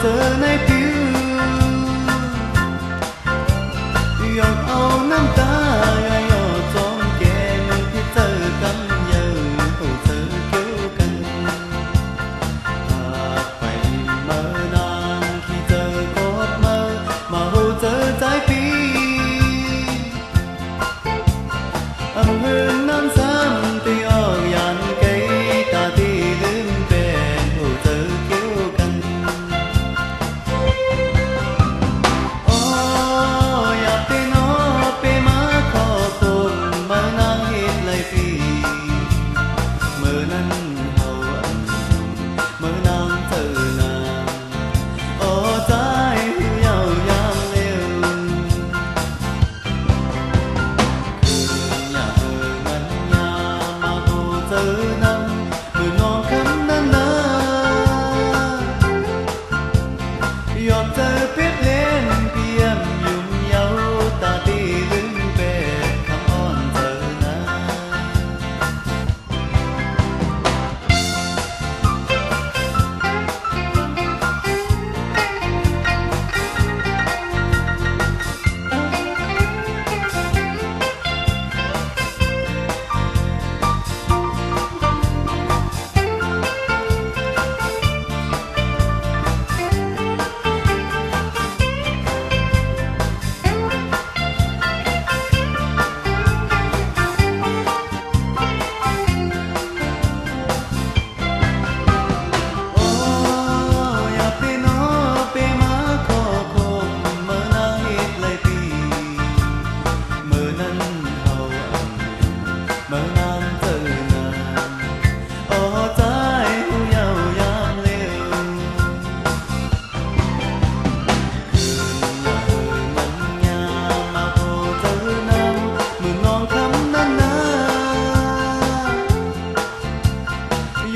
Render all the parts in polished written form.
เจอในผิวหยอกเอาน้ำตาหยอดจอมแก่เมื่อที่เจอกันเยอะเขาเจอเกี่ยวกันหากไปเมื่อนานที่เจอกอดเมื่อมาหูเจอใจปีเอาเฮือนน้ำซ้ำที่ออกยันไกลตาที่ลืมเป็นหูเจอเกี่ยวกันยอมเจอเพชรเล่นเพียมยุ่มเยาตาตีลืมเป็นคำอ้อนเธอนะ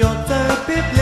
ยอดเจอปิดเล